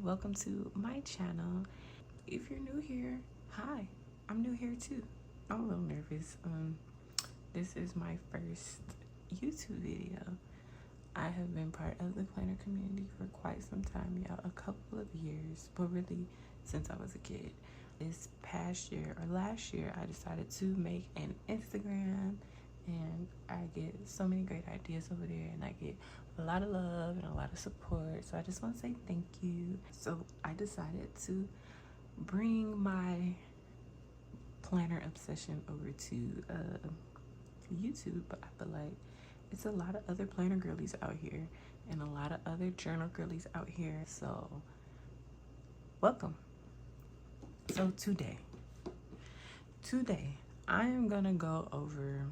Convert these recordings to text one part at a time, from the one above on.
welcome to my channel. If you're new here, hi, I'm new here too. I'm a little nervous. This is my first YouTube video. I have been part of the planner community for quite some time, y'all, a couple of years, but really since I was a kid. This past year or last year, I decided to make an Instagram, and I get so many great ideas over there, and I get a lot of love and a lot of support. So I just want to say thank you. So I decided to bring my planner obsession over to YouTube, but I feel like it's a lot of other planner girlies out here and a lot of other journal girlies out here. So welcome. So today I am gonna go over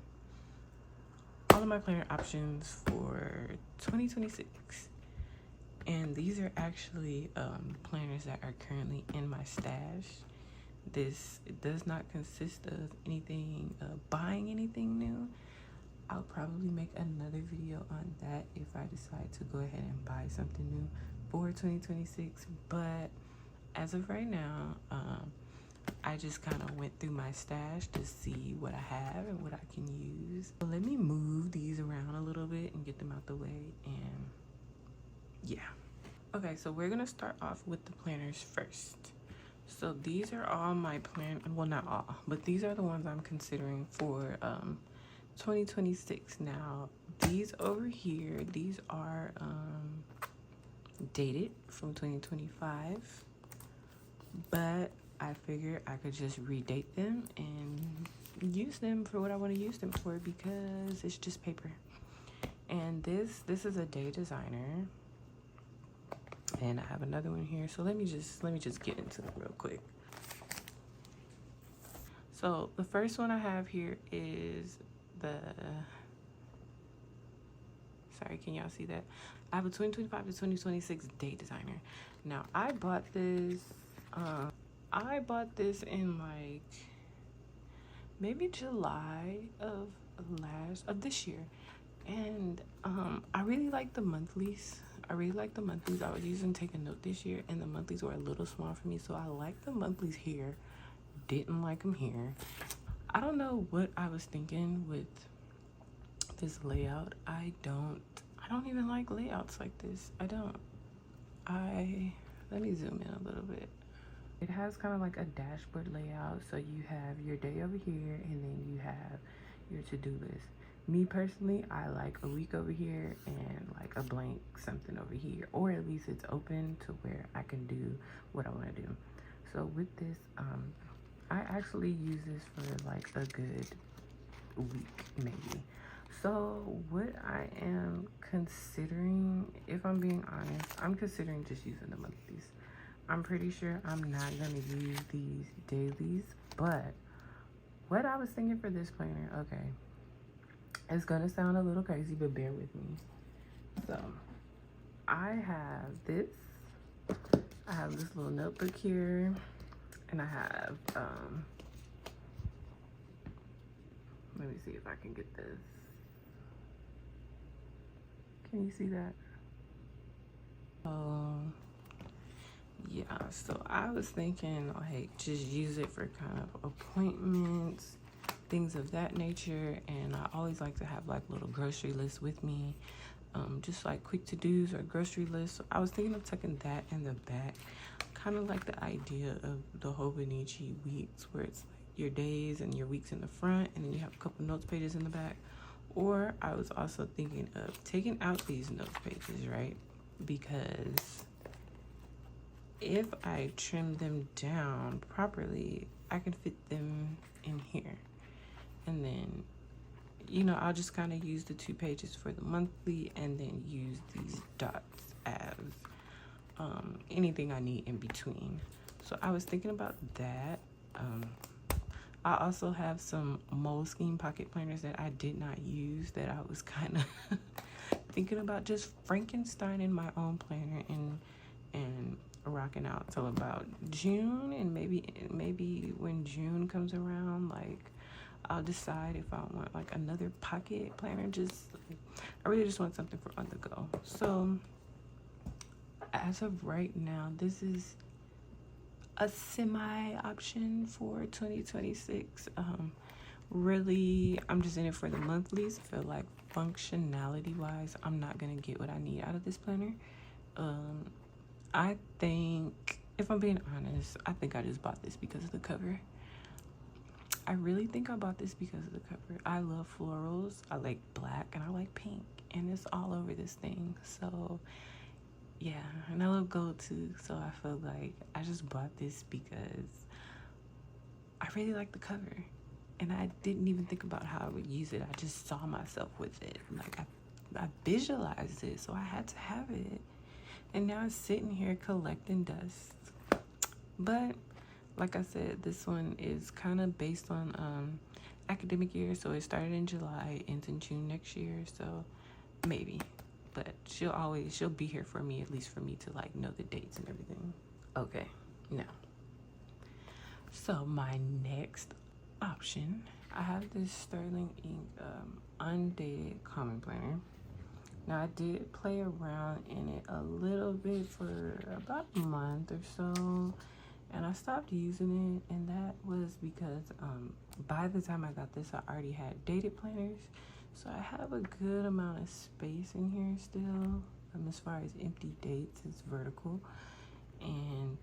all of my planner options for 2026, and these are actually planners that are currently in my stash. This does not consist of anything buying anything new. I'll probably make another video on that if I decide to go ahead and buy something new for 2026, but as of right now, I just kind of went through my stash to see what I have and what I can use. So let me move these around a little bit and get them out the way, and yeah. Okay, so we're gonna start off with the planners first. So these are all my well, not all, but these are the ones I'm considering for 2026. Now, these over here, these are dated from 2025, but I figured I could just redate them and use them for what I want to use them for, because it's just paper. And this is a day designer, and I have another one here. So let me just get into it real quick. So the first one I have here is sorry, can y'all see that? I have a 2025 to 2026 day designer. Now I bought this in like maybe July of this year, and I really like the monthlies. I was using Take a Note this year, and the monthlies were a little small for me, so I like the monthlies here. Didn't like them here. I don't know what I was thinking with this layout. I don't even like layouts like this. Let me zoom in a little bit. It has kind of like a dashboard layout, so you have your day over here, and then you have your to-do list. Me personally, I like a week over here and like a blank something over here, or at least it's open to where I can do what I want to do. So with this, I actually use this for like a good week maybe. So what I am considering, if I'm being honest, I'm considering just using the monthlies. I'm pretty sure I'm not going to use these dailies, but what I was thinking for this planner, okay, it's going to sound a little crazy, but bear with me. So I have this little notebook here, and I have, let me see if I can get this. Can you see that? Yeah, so I was thinking, like, just use it for kind of appointments, things of that nature. And I always like to have like little grocery lists with me, just like quick to-dos or grocery lists. So I was thinking of tucking that in the back, kind of like the idea of the Hobonichi Weeks, where it's like your days and your weeks in the front, and then you have a couple notes pages in the back. Or I was also thinking of taking out these notes pages, right? Because if I trim them down properly, I can fit them in here. And then, you know, I'll just kind of use the 2 pages for the monthly, and then use these dots as anything I need in between. So I was thinking about that. I also have some Moleskine pocket planners that I did not use, that I was kind of thinking about just Frankensteining my own planner and rocking out till about June. And maybe when June comes around, like, I'll decide if I want like another pocket planner. I really just want something for on the go. So as of right now, this is a semi option for 2026. Really, I'm just in it for the monthlies. I feel like functionality wise, I'm not gonna get what I need out of this planner. I think, if I'm being honest, I think I just bought this because of the cover. I really think I bought this because of the cover. I love florals. I like black and I like pink, and it's all over this thing. So yeah, and I love gold too. So I feel like I just bought this because I really like the cover, and I didn't even think about how I would use it. I just saw myself with it. Like I visualized it, so I had to have it. And now it's sitting here collecting dust. But like I said, this one is kind of based on academic year, so it started in July, ends in June next year. So maybe, but she'll be here for me, at least for me to like know the dates and everything. Okay, now, so my next option, I have this Sterling ink undated common planner. Now I did play around in it a little bit for about a month or so, and I stopped using it, and that was because by the time I got this, I already had dated planners, so I have a good amount of space in here still. As far as empty dates, it's vertical, and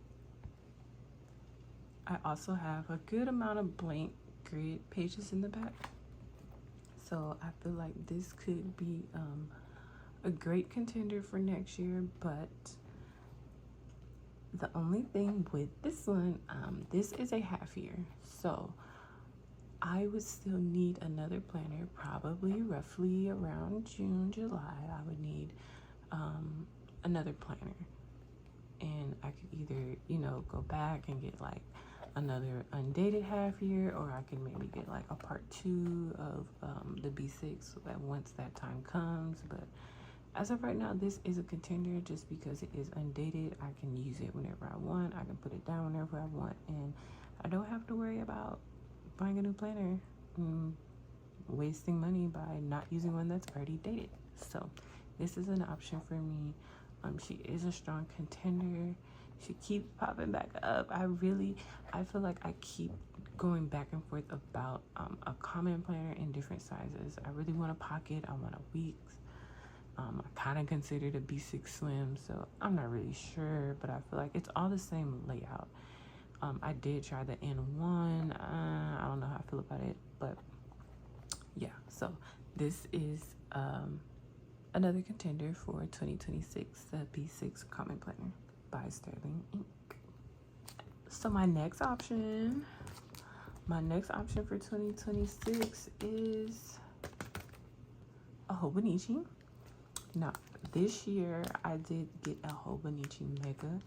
I also have a good amount of blank grid pages in the back. So I feel like this could be a great contender for next year, but the only thing with this one, this is a half year, so I would still need another planner, probably roughly around June, July. I would need another planner, and I could either, go back and get like another undated half year, or I can maybe get like a part 2 of the B6 so that once that time comes. But as of right now, this is a contender just because it is undated. I can use it whenever I want. I can put it down whenever I want, and I don't have to worry about buying a new planner and wasting money by not using one that's already dated. So this is an option for me. She is a strong contender. She keeps popping back up. I feel like I keep going back and forth about a common planner in different sizes. I really want a pocket. I want a Weeks. I kind of considered a B6 Slim, so I'm not really sure, but I feel like it's all the same layout. I did try the N1. I don't know how I feel about it, but yeah. So this is another contender for 2026, the B6 Common Planner by Sterling Ink. So my next option for 2026 is a Hobonichi. Now, this year I did get a Hobonichi Mega, and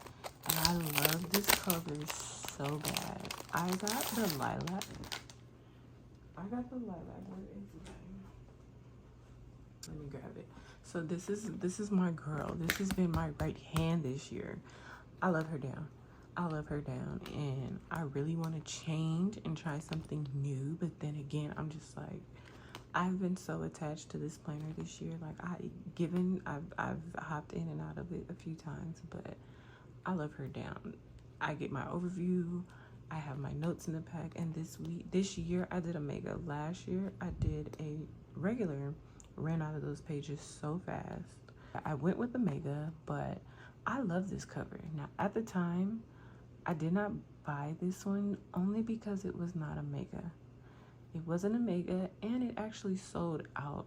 I love this cover so bad. I got the lilac. Where is it? Let me grab it. So this is my girl. This has been my right hand this year. I love her down. And I really want to change and try something new, but then again, I'm just like, I've been so attached to this planner this year. Like I've hopped in and out of it a few times, but I love her down. I get my overview. I have my notes in the pack, and this year I did a Mega. Last year I did a regular. Ran out of those pages so fast. I went with the Mega, but I love this cover. Now at the time, I did not buy this one only because it was not a Mega. It wasn't a Mega, and it actually sold out.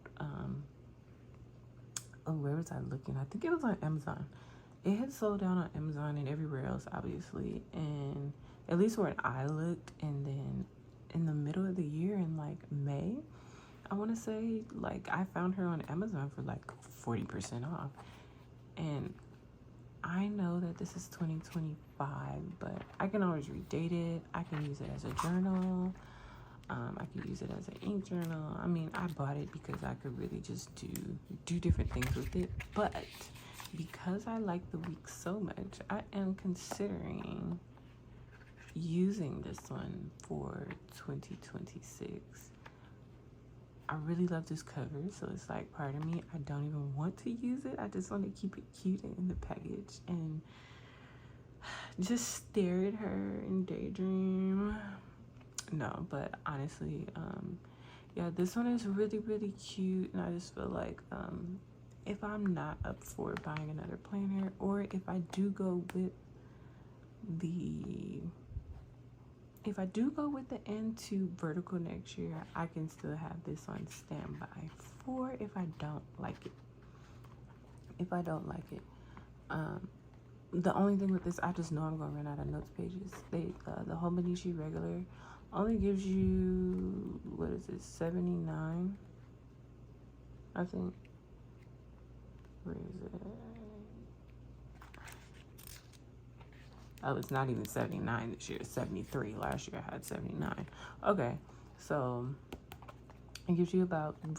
Where was I looking? I think it was on Amazon. It had sold out on Amazon and everywhere else, obviously, and at least where I looked. And then in the middle of the year, in like May, I want to say, like, I found her on Amazon for like 40% off. And I know that this is 2025, but I can always redate it. I can use it as a journal. I could use it as an ink journal. I mean, I bought it because I could really just do different things with it. But because I like the Weeks so much, I am considering using this one for 2026. I really love this cover, so it's like part of me, I don't even want to use it. I just want to keep it cute in the package and just stare at her and daydream. No, but honestly, yeah, this one is really, really cute, and I just feel like if I'm not up for buying another planner, or if I do go with the N2 vertical next year, I can still have this on standby for if I don't like it. The only thing with this, I just know I'm gonna run out of notes pages. The Hobonichi regular only gives you, what is it, 79, I think. Where is it? Oh, it's not even 79 this year. It's 73. Last year I had 79. Okay, so it gives you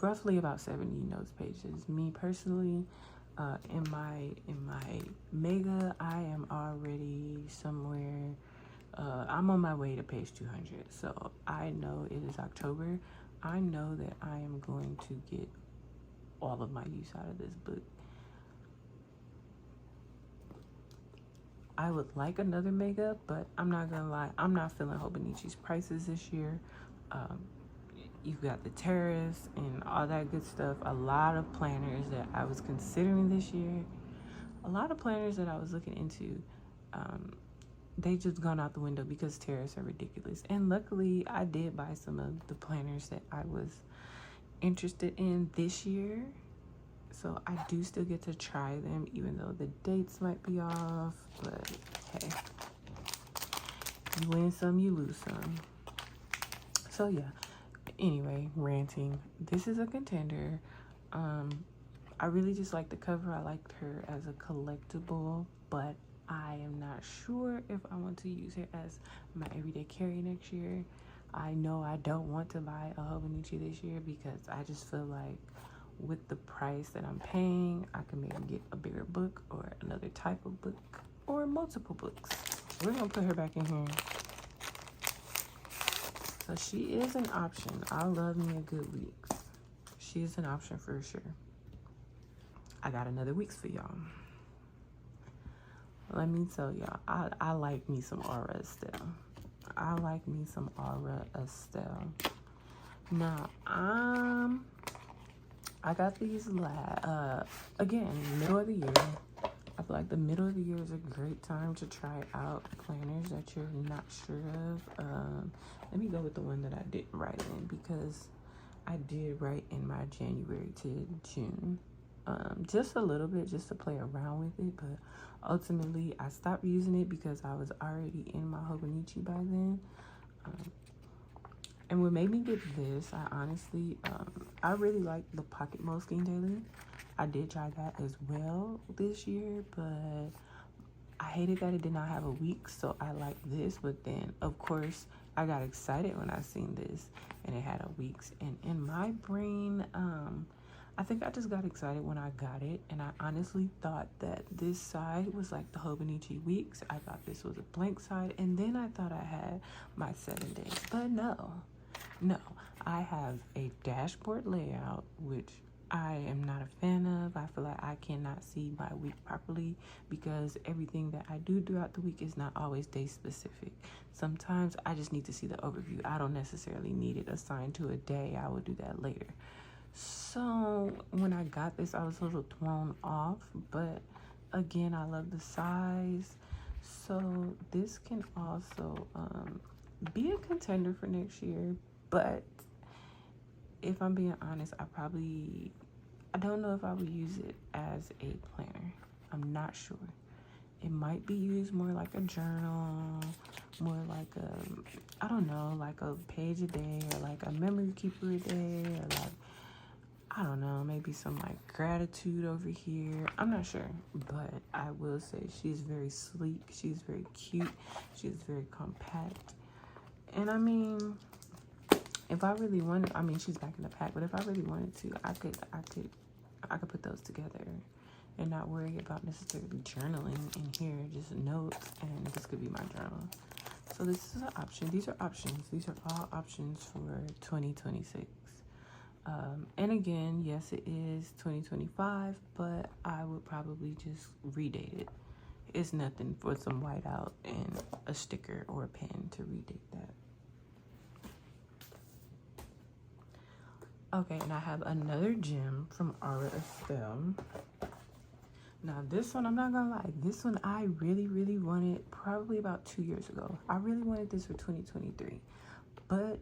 roughly about 70 notes pages. Me personally, in my mega, I am already somewhere. I'm on my way to page 200. So I know it is October. I know that I am going to get all of my use out of this book. I would like another mega, but I'm not gonna lie, I'm not feeling Hobonichi's prices this year. You've got the tariffs and all that good stuff. A lot of planners that I was considering this year, a lot of planners that I was looking into, they just gone out the window because tariffs are ridiculous. And luckily, I did buy some of the planners that I was interested in this year. So I do still get to try them, even though the dates might be off. But hey, you win some, you lose some. So yeah, anyway, ranting. This is a contender. I really just like the cover. I liked her as a collectible, but I am not sure if I want to use her as my everyday carry next year. I know I don't want to buy a Hobonichi this year because I just feel like with the price that I'm paying, I can maybe get a bigger book or another type of book or multiple books. We're gonna put her back in here. So she is an option. I love me a good Weeks. She is an option for sure. I got another Weeks for y'all. Let me tell y'all, I like me some Aura Estelle. I like me some Aura Estelle. Now, I got these again, middle of the year. I feel like the middle of the year is a great time to try out planners that you're not sure of. Let me go with the one that I didn't write in, because I did write in my January to June. Just a little bit, just to play around with it, but ultimately I stopped using it because I was already in my Hobonichi by then. And what made me get this, I honestly, I really like the Pocket Moleskine Daily. I did try that as well this year, but I hated that it did not have a week, so I like this. But then, of course, I got excited when I seen this and it had a weeks. And in my brain, I think I just got excited when I got it, and I honestly thought that this side was like the Hobonichi Weeks. I thought this was a blank side, and then I thought I had my 7 days, but no, I have a dashboard layout, which I am not a fan of. I feel like I cannot see my week properly because everything that I do throughout the week is not always day specific. Sometimes I just need to see the overview. I don't necessarily need it assigned to a day. I will do that later. So when I got this, I was a little thrown off, but again, I love the size. So this can also be a contender for next year, but if I'm being honest, I don't know if I would use it as a planner. I'm not sure. It might be used more like a journal, more like I don't know, like a page a day, or like a memory keeper a day, or like, I don't know, maybe some like gratitude over here. I'm not sure, but I will say she's very sleek. She's very cute. She's very compact. And I mean, if I really wanted, I mean, she's back in the pack, but if I really wanted to, I could put those together and not worry about necessarily journaling in here, just notes, and this could be my journal. So this is an option. These are options. These are all options for 2026. And again, yes, it is 2025, but I would probably just redate it. It's nothing for some whiteout and a sticker or a pen to redate that. Okay, and I have another gem from Estelle. Now this one, I'm not gonna lie, this one I really wanted probably about 2 years ago. I really wanted this for 2023, but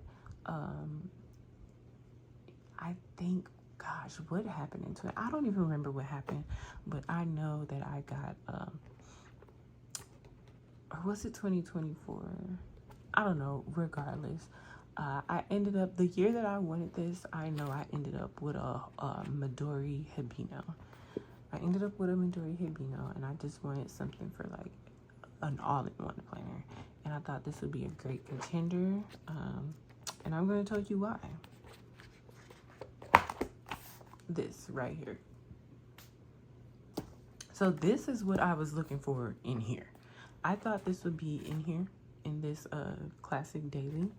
I think, gosh, what happened in 20? I don't even remember what happened, but I know that I got or was it 2024? I don't know. Regardless, I ended up, the year that I wanted this, I know I ended up with a Midori Hibino. I ended up with a Midori Hibino, and I just wanted something for like an all-in-one planner, and I thought this would be a great contender, and I'm going to tell you why. This right here. So this is what I was looking for in here. I thought this would be in here in this classic daily,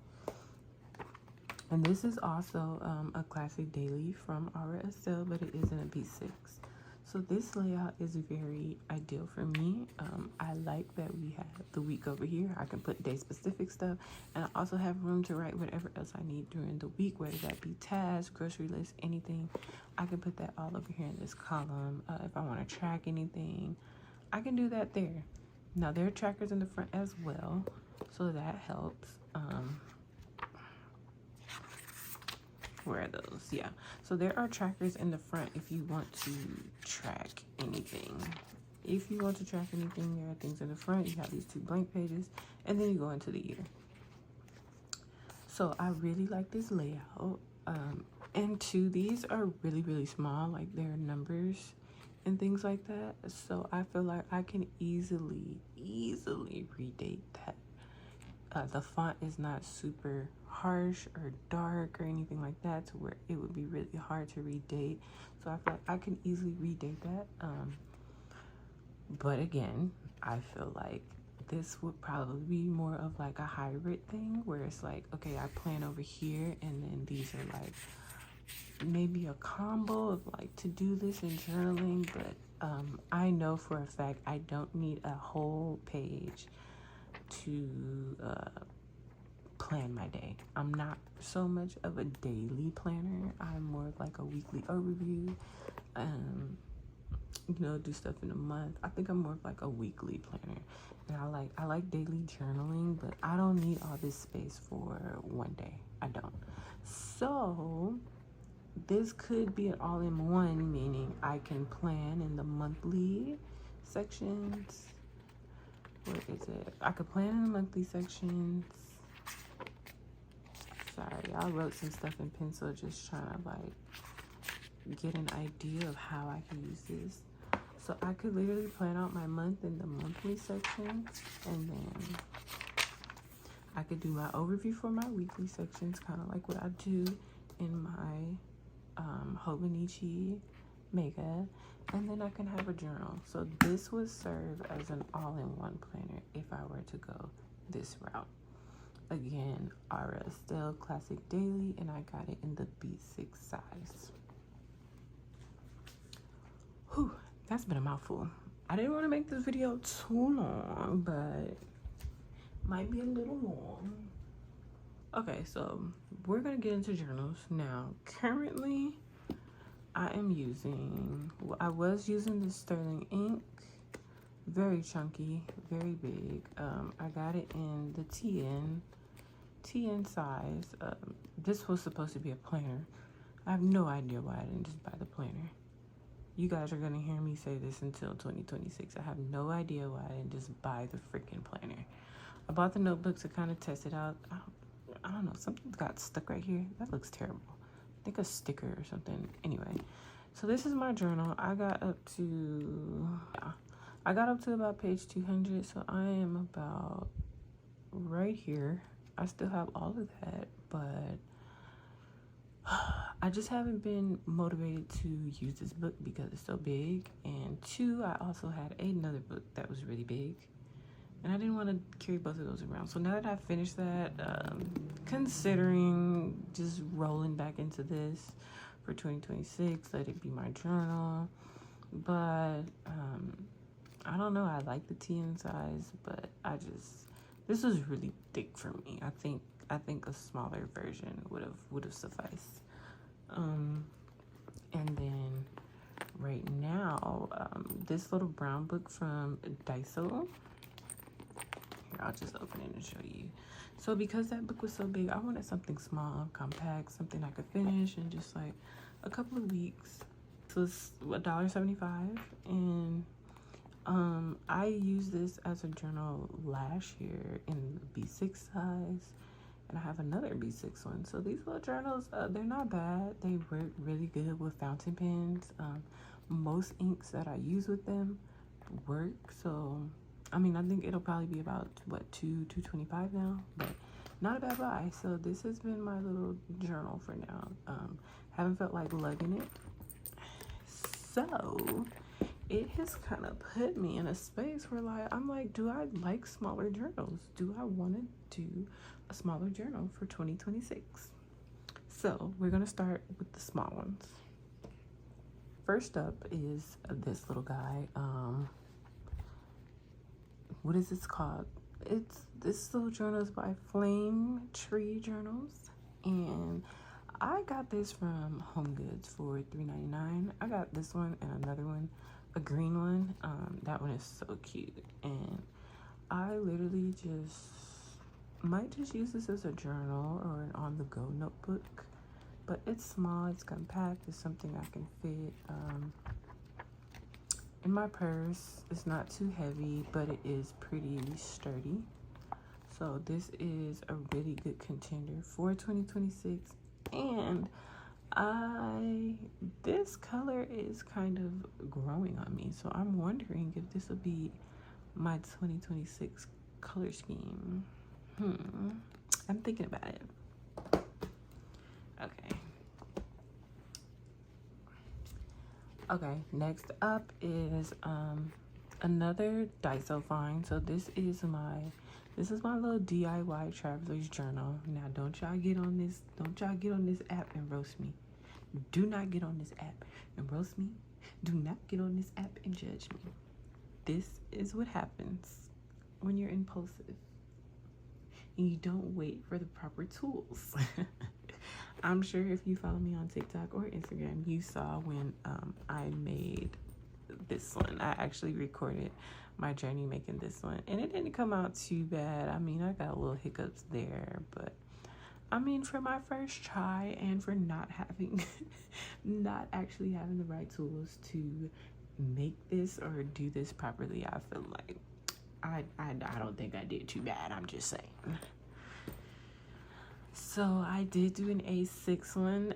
and this is also a classic daily from Estelle, but it isn't a B6. So this layout is very ideal for me. I like that we have the week over here. I can put day specific stuff, and I also have room to write whatever else I need during the week, whether that be tasks, grocery list, anything. I can put that all over here in this column. If I want to track anything, I can do that there. Now there are trackers in the front as well, so that helps. Where are those? Yeah, so there are trackers in the front if you want to track anything. If you want to track anything, there are things in the front. You have these 2 blank pages, and then you go into the year. So I really like this layout. And 2, these are really small, like they're numbers and things like that. So I feel like I can easily redate that. The font is not super harsh or dark or anything like that to where it would be really hard to redate. So I feel like I can easily redate that. But again, I feel like this would probably be more of like a hybrid thing where it's like, okay, I plan over here, and then these are like maybe a combo of like to-do list and journaling. But I know for a fact I don't need a whole page to plan my day. I'm not so much of a daily planner. I'm more of like a weekly overview. You know, do stuff in a month. I think I'm more of like a weekly planner. And I like daily journaling, but I don't need all this space for one day. I don't. So this could be an all-in-one, meaning I can plan in the monthly sections. Where is it? I could plan in the monthly sections. Sorry, I wrote some stuff in pencil just trying to like get an idea of how I can use this. So I could literally plan out my month in the monthly sections, and then I could do my overview for my weekly sections, kind of like what I do in my Hobonichi Mega, and then I can have a journal. So this would serve as an all-in-one planner if I were to go this route. Again, Estelle Classic Daily, and I got it in the B6 size. Whew, that's been a mouthful. I didn't want to make this video too long, but might be a little long. Okay, so we're gonna get into journals now. Currently, I was using this sterling ink, very chunky, very big. I got it in the TN size. This was supposed to be a planner. I have no idea why I didn't just buy the planner. You guys are gonna hear me say this until 2026. I have no idea why I didn't just buy the freaking planner. I bought the notebook to kind of test it out. I don't know, something got stuck right here. That looks terrible. I think a sticker or something. Anyway, so this is my journal. I got up to about page 200, so I am about right here. I still have all of that, but I just haven't been motivated to use this book because it's so big. And 2, I also had another book that was really big, and I didn't want to carry both of those around. So now that I've finished that, considering just rolling back into this, for 2026. Let it be my journal. But I don't know. I like the TN size, but this was really thick for me. I think a smaller version would have sufficed. And then right now, this little brown book from Daiso. Here, I'll just open it and show you. So because that book was so big, I wanted something small, compact, something I could finish in just like a couple of weeks. So it's $1.75, and I used this as a journal last year in the B6 size, and I have another B6 one. So these little journals, they're not bad. They work really good with fountain pens. Most inks that I use with them work. So I mean, I think it'll probably be about what, $2.25 now, but not a bad buy. So this has been my little journal for now. Haven't felt like lugging it. So it has kind of put me in a space where I'm like, do I like smaller journals? Do I want to do a smaller journal for 2026? So we're gonna start with the small ones. First up is this little guy. What is this called? This little journal is by Flame Tree Journals, and I got this from Home Goods for $3.99. I got this one and another one, a green one. That one is so cute, and I literally might just use this as a journal or an on-the-go notebook. But it's small, it's compact, it's something I can fit in my purse. It's not too heavy, but it is pretty sturdy. So this is a really good contender for 2026. And this color is kind of growing on me. So I'm wondering if this will be my 2026 color scheme. I'm thinking about it. Okay, next up is another Daiso find. So this is my little DIY traveler's journal. Now don't y'all get on this app and roast me. Do not get on this app and roast me. Do not get on this app and judge me. This is what happens when you're impulsive and you don't wait for the proper tools. I'm sure if you follow me on TikTok or Instagram, you saw when I made this one. I actually recorded my journey making this one, and it didn't come out too bad. I mean, I got little hiccups there, but I mean, for my first try and for not actually having the right tools to make this or do this properly, I feel like I don't think I did too bad. I'm just saying. So I did do an A6 one.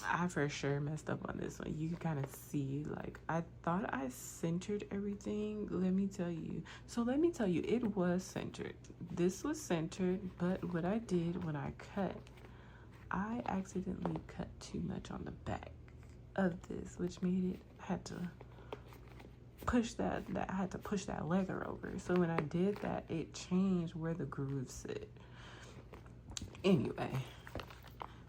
I for sure messed up on this one. You can kind of see, like, I thought I centered everything. Let me tell you, it was centered. This was centered, but what I did when I cut, I accidentally cut too much on the back of this, which made it had to push that leather over. So when I did that, it changed where the grooves sit. Anyway,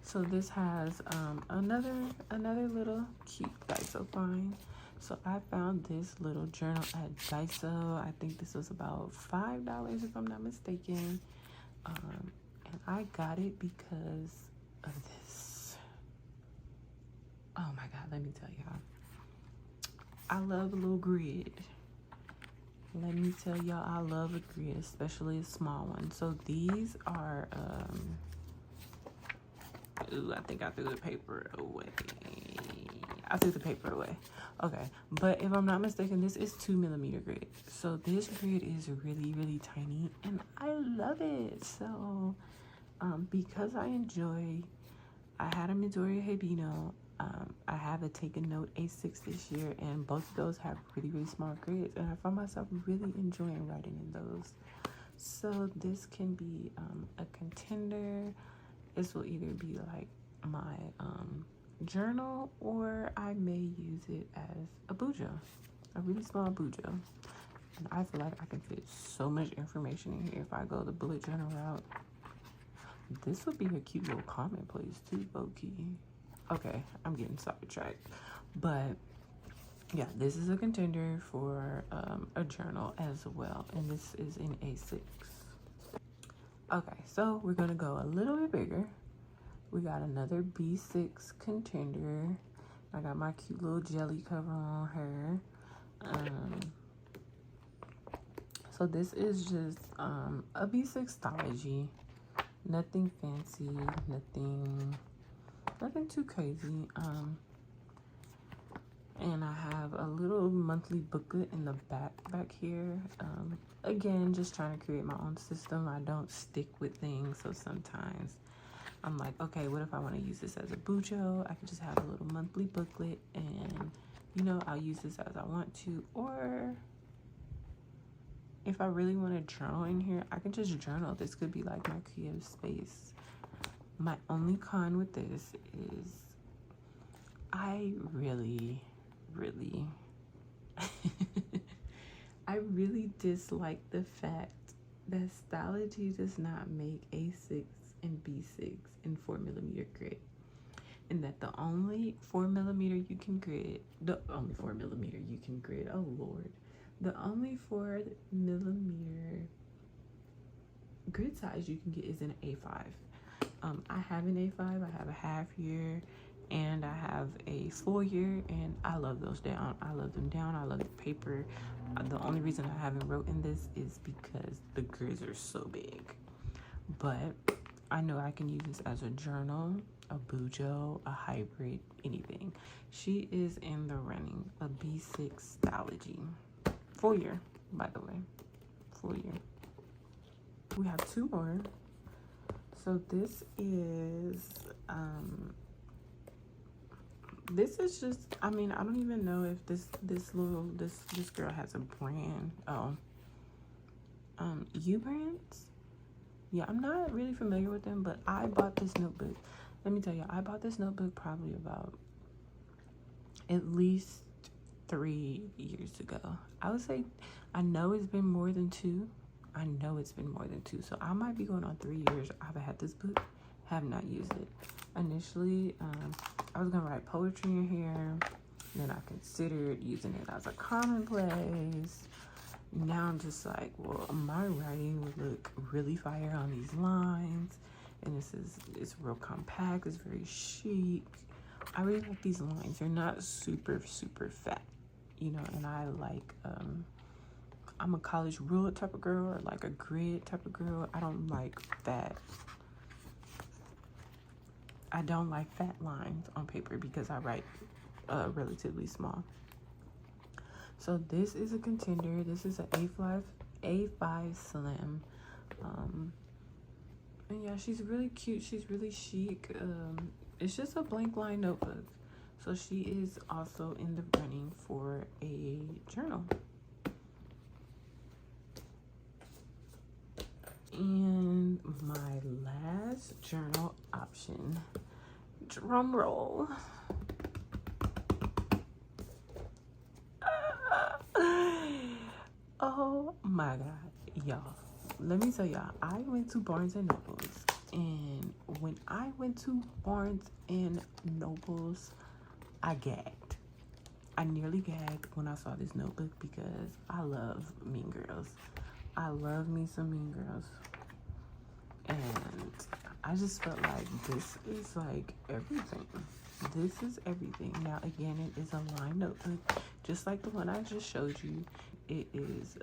so this has another little cute Daiso find. So I found this little journal at Daiso. I think this was about $5 if I'm not mistaken. And I got it because of this. Oh my God, let me tell y'all. I love a little grid. Let me tell y'all, I love a grid, especially a small one. So these are, ooh, I think I threw the paper away. Okay, but if I'm not mistaken, this is 2mm grid. So this grid is really, really tiny, and I love it. So, because I had a Midoriya Hibino. I have a Take a Note A6 this year, and both of those have really, really small grids, and I find myself really enjoying writing in those. So this can be a contender. This will either be like my journal, or I may use it as a bujo, a really small bujo. And I feel like I can fit so much information in here if I go the bullet journal route. This would be a cute little commonplace too, low-key. Okay, I'm getting sidetracked. But yeah, this is a contender for a journal as well. And this is in A6. Okay, so we're going to go a little bit bigger. We got another B6 contender. I got my cute little jelly cover on her. So this is just a B6 Stalogy. Nothing fancy, nothing too crazy. And I have a little monthly booklet in the back here. Again, just trying to create my own system. I don't stick with things, so sometimes I'm like, okay, what if I want to use this as a bujo? I can just have a little monthly booklet, and you know, I'll use this as I want to. Or if I really want to journal in here, I can just journal. This could be like my creative space. My only con with this is I really I really dislike the fact that Stalogy does not make A6 and B6 in 4mm grit, and that the only 4mm you can grit, oh Lord, the only 4mm grid size you can get is an A5. I have an A5, I have a half year, and I have a full year, and I love those down. I love them down. I love the paper. The only reason I haven't wrote in this is because the grids are so big. But I know I can use this as a journal, a bujo, a hybrid, anything. She is in the running, a B6 Stalogy. Full year, by the way. Full year. We have two more. So this is just, I mean, I don't even know if this girl has a brand. Oh, U brands. Yeah, I'm not really familiar with them, but I bought this notebook. Let me tell you, I bought this notebook probably about at least 3 years ago. I would say, I know it's been more than 2. I know it's been more than 2, so I might be going on 3 years. I've had this book, have not used it. Initially, I was gonna write poetry in here. Then I considered using it as a commonplace. Now I'm just like, well, my writing would look really fire on these lines. And it's real compact, it's very chic. I really like these lines. They're not super fat, you know, and I like, I'm a college rule type of girl, or like a grid type of girl. I don't like fat lines on paper because I write relatively small. So this is a contender. This is an A5 Slim. And yeah, she's really cute. She's really chic. It's just a blank line notebook. So she is also in the running for a journal. And my last journal option, drum roll. Oh my God, y'all. Let me tell y'all, I went to Barnes and Nobles, and when I went to Barnes and Nobles, I gagged. I nearly gagged when I saw this notebook because I love Mean Girls. I love me some Mean Girls. And I just felt like this is like everything. This is everything. Now, again, it is a lined notebook, just like the one I just showed you. It is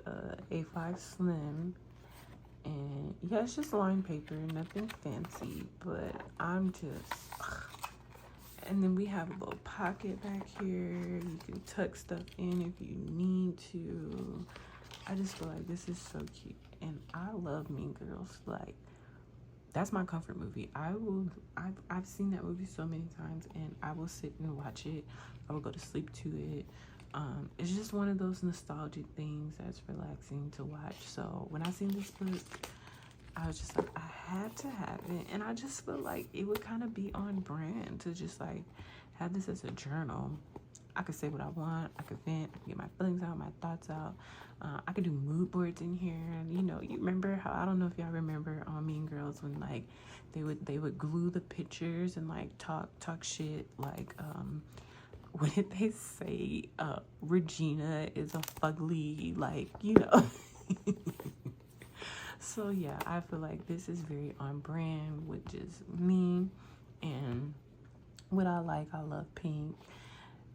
A5 Slim. And yeah, it's just lined paper, nothing fancy, but I'm just... And then we have a little pocket back here. You can tuck stuff in if you need to. I just feel like this is so cute. And I love Mean Girls. Like, that's my comfort movie. I've seen that movie so many times, and I will sit and watch it. I will go to sleep to it. It's just one of those nostalgic things that's relaxing to watch. So when I seen this book, I was just like, I had to have it. And I just feel like it would kind of be on brand to just like have this as a journal. I could say what I want. I could vent, I could get my feelings out, my thoughts out. I could do mood boards in here. You know, you remember how, I don't know if y'all remember on Mean Girls when like they would glue the pictures and like talk shit, like what did they say? Regina is a fugly, like, you know. So yeah, I feel like this is very on brand with just me and what I like. I love pink.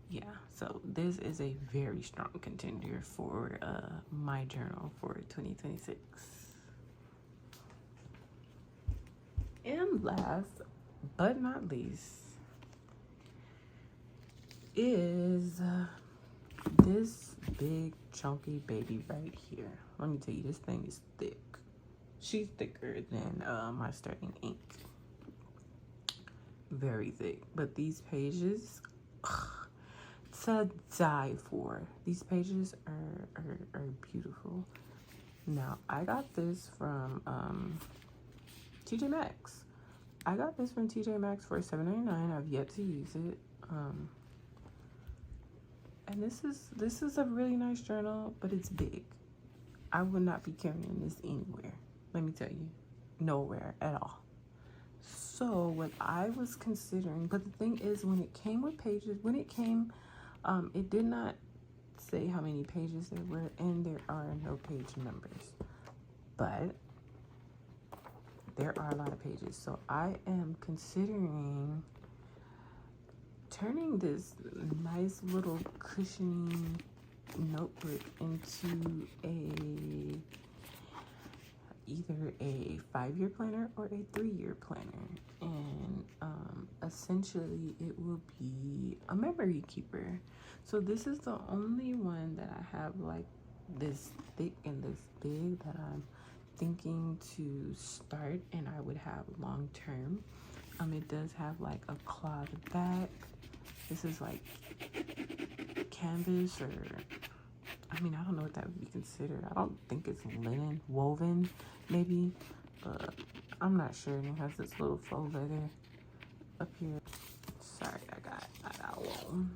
Yeah, so this is a very strong contender for my journal for 2026. And last but not least is this big chunky baby right here. Let me tell you, this thing is thick. She's thicker than my Sterling ink. Very thick. But these pages, to die for. These pages are beautiful. Now, I got this from TJ Maxx. I got this from TJ Maxx for $7.99. I've yet to use it. And this is a really nice journal, but it's big. I would not be carrying this anywhere. Let me tell you, nowhere at all. So what I was considering, but the thing is, when it came with pages, it did not say how many pages there were, and there are no page numbers. But there are a lot of pages. So I am considering turning this nice little cushioning notebook into either a 5-year planner or a 3-year planner, and essentially it will be a memory keeper. So this is the only one that I have like this thick and this big that I'm thinking to start, and I would have long term. It does have like a cloth back. This is like canvas, or I mean, I don't know what that would be considered. I don't think it's linen, woven maybe, but I'm not sure. And it has this little faux leather up here. Sorry, I got one.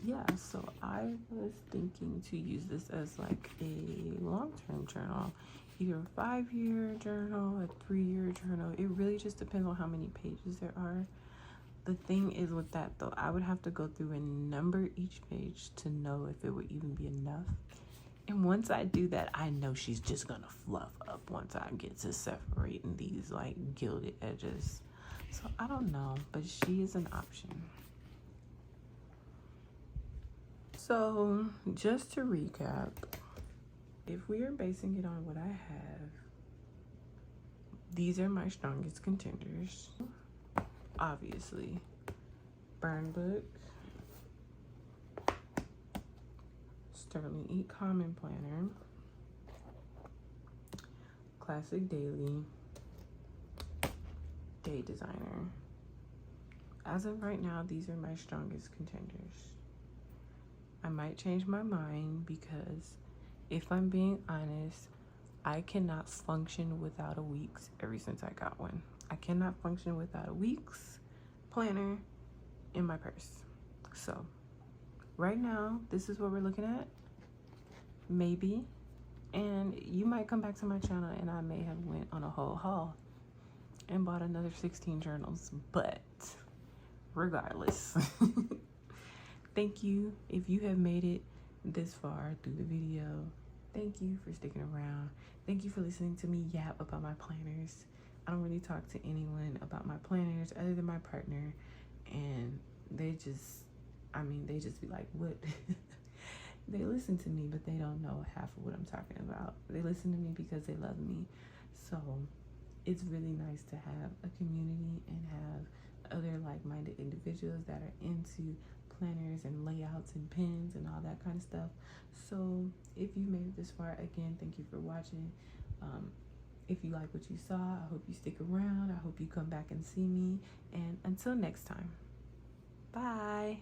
Yeah, so I was thinking to use this as like a long-term journal, either a 5-year journal, a 3-year journal. It really just depends on how many pages there are. The thing is with that though, I would have to go through and number each page to know if it would even be enough. And once I do that, I know she's just gonna fluff up once I get to separating these like gilded edges. So I don't know, but she is an option. So just to recap, if we are basing it on what I have, these are my strongest contenders. Obviously, Burn Book, Sterling Eat Common Planner, Classic Daily, Day Designer. As of right now, these are my strongest contenders. I might change my mind because if I'm being honest, I cannot function without a Weeks ever since I got one. I cannot function without a Weeks planner in my purse. So right now, this is what we're looking at. Maybe. And you might come back to my channel and I may have went on a whole haul and bought another 16 journals. But regardless, thank you if you have made it this far through the video. Thank you for sticking around. Thank you for listening to me yap about my planners. I don't really talk to anyone about my planners other than my partner, and they just be like, what? They listen to me, but they don't know half of what I'm talking about. They listen to me because they love me. So it's really nice to have a community and have other like-minded individuals that are into planners and layouts and pins and all that kind of stuff. So if you made it this far, again, thank you for watching. If you like what you saw, I hope you stick around. I hope you come back and see me. And until next time, bye.